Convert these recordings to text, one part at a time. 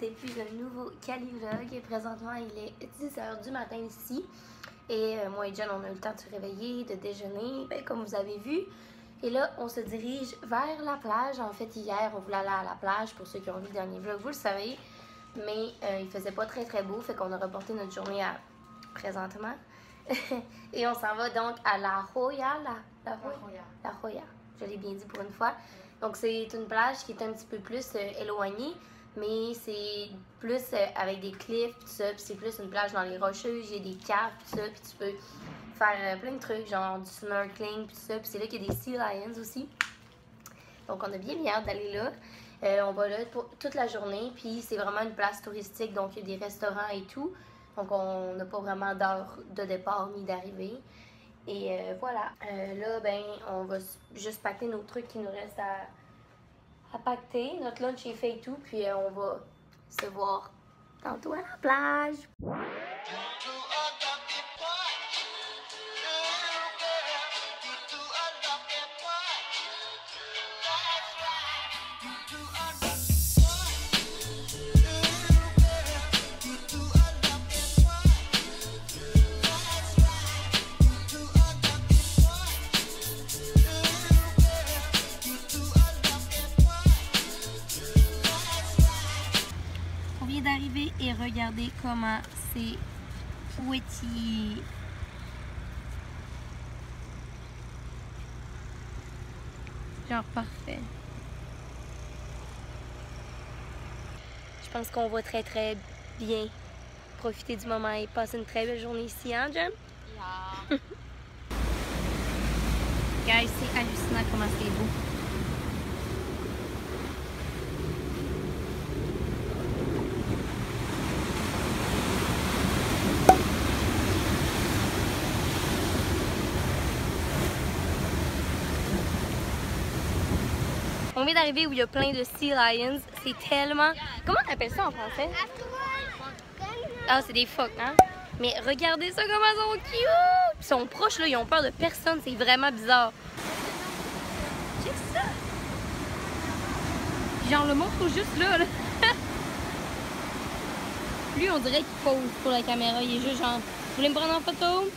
depuis un nouveau Cali-vlog. Présentement, il est 10h du matin ici. Et moi et John, on a eu le temps de se réveiller, de déjeuner, comme vous avez vu. Et là, on se dirige vers la plage. En fait, hier, on voulait aller à la plage. Pour ceux qui ont vu le dernier vlog, vous le savez. Mais il faisait pas très beau, fait qu'on a reporté notre journée à présentement. Et on s'en va donc à La Jolla. La Jolla. Je l'ai bien dit pour une fois. Donc, c'est une plage qui est un petit peu plus éloignée, mais c'est plus avec des cliffs, tout ça. Puis c'est plus une plage dans les rocheuses, il y a des caves, tout ça. Puis tu peux faire plein de trucs, genre du snorkeling, puis tout ça. Puis c'est là qu'il y a des sea lions aussi. Donc, on a bien hâte d'aller là. On va là pour toute la journée, puis c'est vraiment une place touristique, donc il y a des restaurants et tout. Donc, on n'a pas vraiment d'heure de départ ni d'arrivée. Et voilà. Là, ben, on va juste pacter nos trucs qui nous restent à pacter. Notre lunch est fait et tout, puis on va se voir tantôt à la plage. On vient d'arriver et regardez comment c'est petit. Genre parfait. Je pense qu'on va très bien profiter du moment et passer une très belle journée ici, hein, Jem? Yeah. Guys, c'est hallucinant comment c'est beau. On vient d'arriver où il y a plein de sea lions. C'est tellement... Comment on appelle ça en français? Ah, c'est des phoques, hein? Mais regardez ça, comment ils sont cute! Ils sont proches, là, ils ont peur de personne. C'est vraiment bizarre. Check ça! Genre, le monstre est juste là, là. Lui, on dirait qu'il pose pour la caméra. Il est juste genre... Vous voulez me prendre en photo?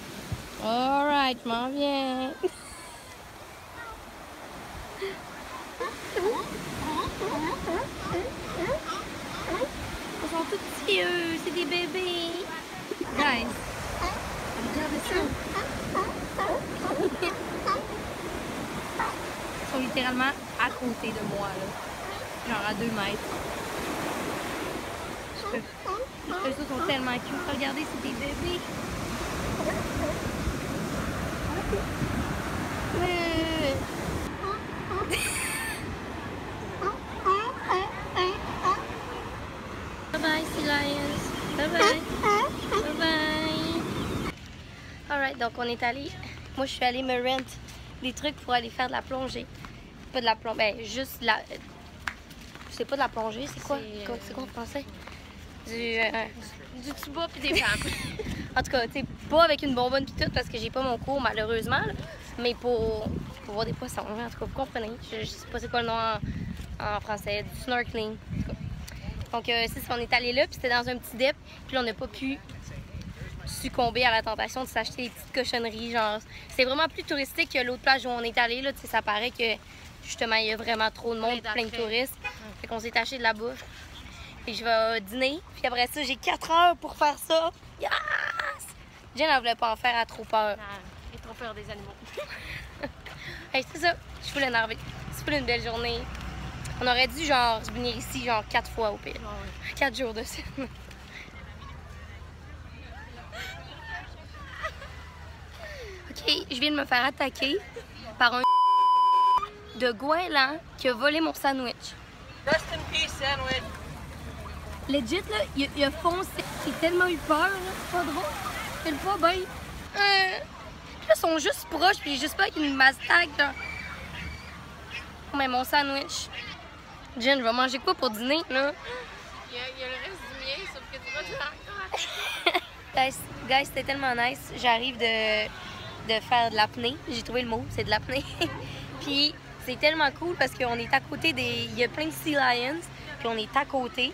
Alright, je m'en viens. Ils sont tout petits, eux. C'est des bébés. Guys, regardez ça. Ils sont littéralement à côté de moi, là. Genre à 2 mètres. Eux sont tellement cute. Regardez, c'est des bébés. Bye, sea lions. Bye bye. Bye bye. Alright, donc on est allé. Moi, je suis allée me rent des trucs pour aller faire de la plongée. Pas de la plongée, ben juste la. C'est pas de la plongée, c'est quoi? C'est quoi en français? Du tuba puis des femmes. En tout cas, tu sais, pas avec une bonbonne pis tout parce que j'ai pas mon cours malheureusement, là, mais pour voir des poissons. En tout cas, vous comprenez. Je sais pas c'est quoi le nom en français, du snorkeling. En tout cas. Donc, c'est ça, on est allé là, puis c'était dans un petit dip, puis là, on n'a pas pu succomber à la tentation de s'acheter des petites cochonneries, genre. C'est vraiment plus touristique que l'autre plage où on est allé, là, tu sais, ça paraît que, justement, il y a vraiment trop de monde, plein de touristes. Fait qu'on s'est acheté de la bouffe. Puis je vais dîner, puis après ça, j'ai 4 heures pour faire ça. Yes! Jen, elle voulait pas en faire, elle a trop peur. J'ai trop peur des animaux. Hey, c'est ça, je suis full énervée. C'est full une belle journée. On aurait dû, genre, venir ici, genre, 4 fois au pire. Oh, oui. 4 jours de suite. OK, je viens de me faire attaquer par un de Gouin qui a volé mon sandwich. Rest in peace, sandwich. Legit, là, il a foncé. J'ai tellement eu peur, là. C'est pas drôle. C'est pas bien. Là, ils sont juste proches, puis j'ai juste pas une mastaque, genre. Mais mon sandwich. Jen va manger quoi pour dîner, là? Il y a le reste du mien, sauf que tu vas te faire. Guys, c'était tellement nice. J'arrive de faire de l'apnée. J'ai trouvé le mot, c'est de l'apnée. Puis c'est tellement cool parce qu'on est à côté des... Il y a plein de sea lions, puis on est à côté.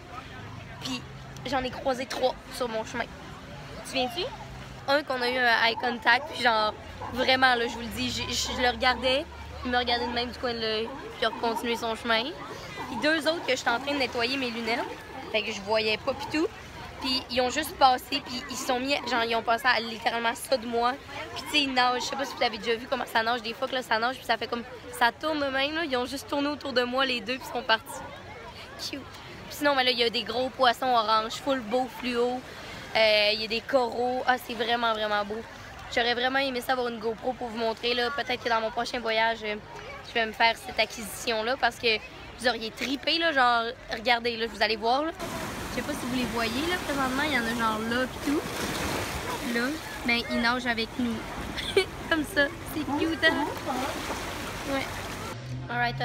Puis j'en ai croisé 3 sur mon chemin. Tu viens-tu? Un qu'on a eu un eye contact, puis genre, vraiment, là, je vous le dis, je le regardais, il me regardait de même du coin de l'œil, puis il a continué son chemin. Puis 2 autres que j'étais en train de nettoyer mes lunettes, fait que je voyais pas pis tout. Puis ils ont juste passé, puis ils se sont mis, genre, ils ont passé à littéralement ça de moi. Puis tu sais, ils nagent, je sais pas si vous avez déjà vu comment ça nage, des fois que là, ça nage, puis ça fait comme, ça tourne de même, là. Ils ont juste tourné autour de moi, les deux, puis sont partis. Cute. Puis sinon, ben là, il y a des gros poissons orange, full beau fluo. Il y a des coraux. Ah, c'est vraiment, vraiment beau. J'aurais vraiment aimé ça avoir une GoPro pour vous montrer, là. Peut-être que dans mon prochain voyage, je vais me faire cette acquisition-là, parce que vous auriez trippé, là, genre, regardez, là, vous allez voir, là. Je sais pas si vous les voyez, là, présentement, il y en a genre là pis tout. Là, ben, ils nagent avec nous. Comme ça. C'est cute, hein? Ouais. Alright,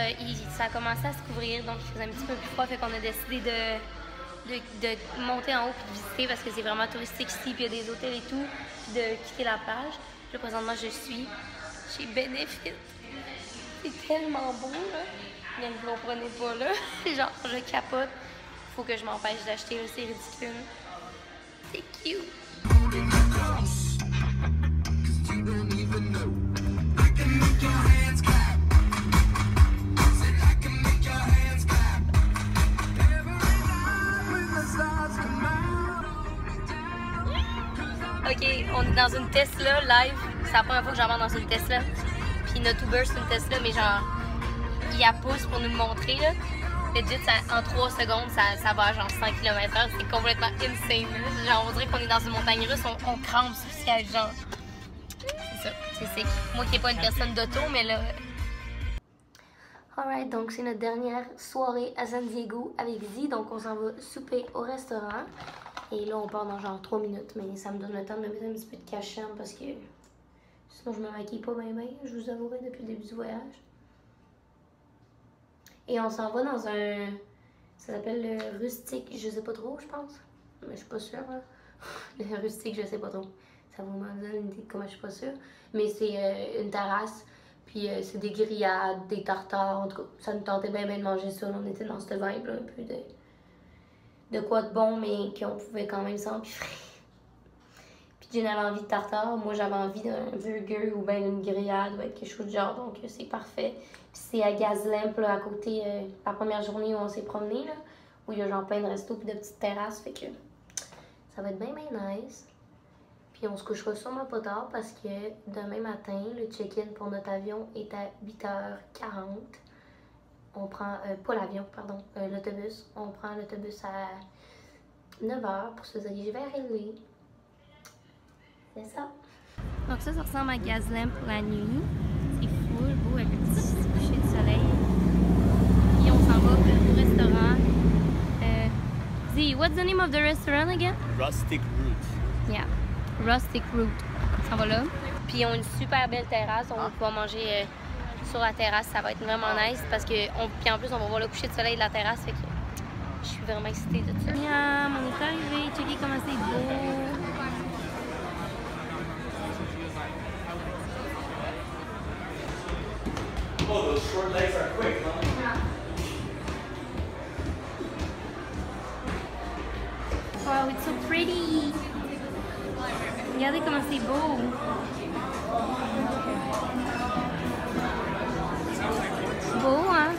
ça a commencé à se couvrir, donc il faisait un petit peu plus froid, fait qu'on a décidé de monter en haut et de visiter parce que c'est vraiment touristique ici, puis il y a des hôtels et tout, puis de quitter la plage. Là, présentement, je suis chez Benefit. C'est tellement beau, là. Mais vous ne comprenez pas, là. Genre, je capote. Faut que je m'empêche d'acheter, là. C'est ridicule. C'est cute. Ok, on est dans une Tesla live. C'est la première fois que j'en dans une Tesla. Puis notre Uber, c'est une Tesla, mais genre, il la pousse pour nous le montrer, là. Legit, en 3 secondes, ça va à genre 100 km/h. C'est complètement insane, là. Genre, on dirait qu'on est dans une montagne russe, on crampe sur le siège, genre. C'est ça, c'est sick. Moi qui n'ai pas une personne d'auto, mais là... Alright, donc c'est notre dernière soirée à San Diego avec Z. Donc on s'en va souper au restaurant. Et là, on part dans genre 3 minutes. Mais ça me donne le temps de me mettre un petit peu de cache-chan parce que sinon, je me maquille pas bien, je vous avouerai, depuis le début du voyage. Et on s'en va dans un... Ça s'appelle le Rustique, je sais pas trop, je pense. Mais je suis pas sûre, là. Le Rustique, je sais pas trop. Ça vous m'en donne une idée de comment je suis pas sûre. Mais c'est une terrasse. Puis c'est des grillades, des tartares. En tout cas, ça nous tentait bien de manger ça. On était dans cette vibe, là, un peu de quoi de bon, mais qu'on pouvait quand même s'empiffrer. Puis Jen avait envie de tartare. Moi, j'avais envie d'un burger ou bien d'une grillade ou quelque chose de genre. Donc, c'est parfait. Puis c'est à Gaslamp, là, à côté, la première journée où on s'est promené, là, où il y a genre plein de restos puis de petites terrasses. Fait que ça va être bien nice. Puis on se couchera sûrement pas tard parce que demain matin, le check-in pour notre avion est à 8h40. On prend, pas l'avion, pardon, l'autobus. On prend l'autobus à 9h pour se diriger vers LA. C'est ça. Donc ça ressemble à Gaslamp pour la nuit. C'est full beau avec un petit coucher de soleil. Puis on s'en va au restaurant. Z, what's the name of the restaurant again? Rustic Root. Yeah. Rustic Root. On s'en va là. Puis ils ont une super belle terrasse. On va pouvoir manger sur la terrasse. Ça va être vraiment nice parce que puis en plus on va voir le coucher de soleil de la terrasse. Fait que je suis vraiment excitée de ça. Miam, on est arrivé. Checkez comment c'est beau. Oh, those short legs are quick, huh? Wow, it's so pretty. Regardez comment c'est beau. Beau, hein?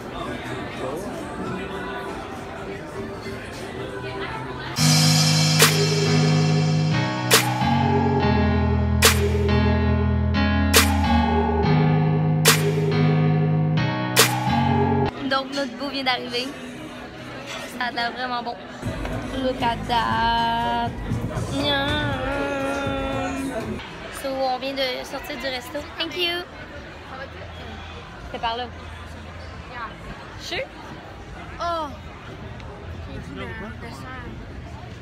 Donc, notre beau vient d'arriver. Ça a l'air vraiment bon. Look at that. Miam. So, on vient de sortir du resto. Thank you. C'est par là. Sure? Oh!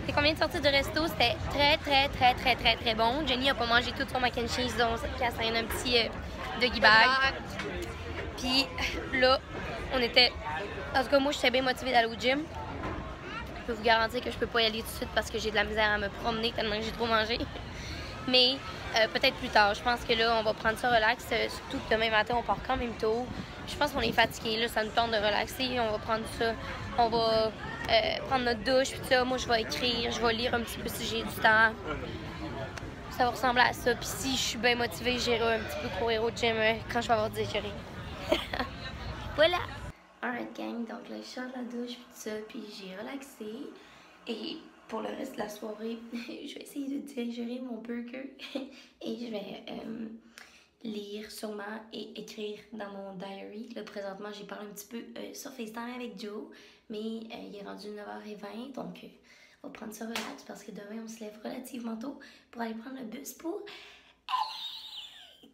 C'est qu'on vient de sortir du resto. C'était très bon. Jenny a pas mangé tout son mac and cheese, donc ça a un petit doggy bag. Puis là, on était... En tout cas, moi, j'étais bien motivée d'aller au gym. Je peux vous garantir que je peux pas y aller tout de suite parce que j'ai de la misère à me promener tellement que j'ai trop mangé. Mais peut-être plus tard. Je pense que là, on va prendre ça relax. Surtout que demain matin, on part quand même tôt. Je pense qu'on est fatigué. Là, ça nous tente de relaxer. On va prendre ça. On va prendre notre douche, puis ça, moi je vais écrire, je vais lire un petit peu si j'ai du temps. Ça va ressembler à ça. Puis si je suis bien motivée, j'irai un petit peu courir au gym quand je vais avoir digéré. Voilà! Alright gang, donc là je sors de la douche, puis tout ça, puis j'ai relaxé. Et pour le reste de la soirée, je vais essayer de digérer mon burger et je vais lire sûrement et écrire dans mon diary. Là, présentement, j'ai parlé un petit peu sur FaceTime avec Joe, mais il est rendu 9h20, donc on va prendre ça relax parce que demain, on se lève relativement tôt pour aller prendre le bus pour LA.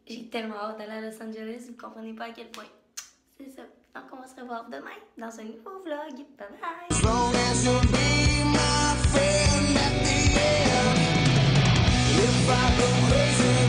J'ai tellement hâte d'aller à Los Angeles, vous comprenez pas à quel point. C'est ça. Donc, on va se revoir demain dans un nouveau vlog. Bye bye! If I go crazy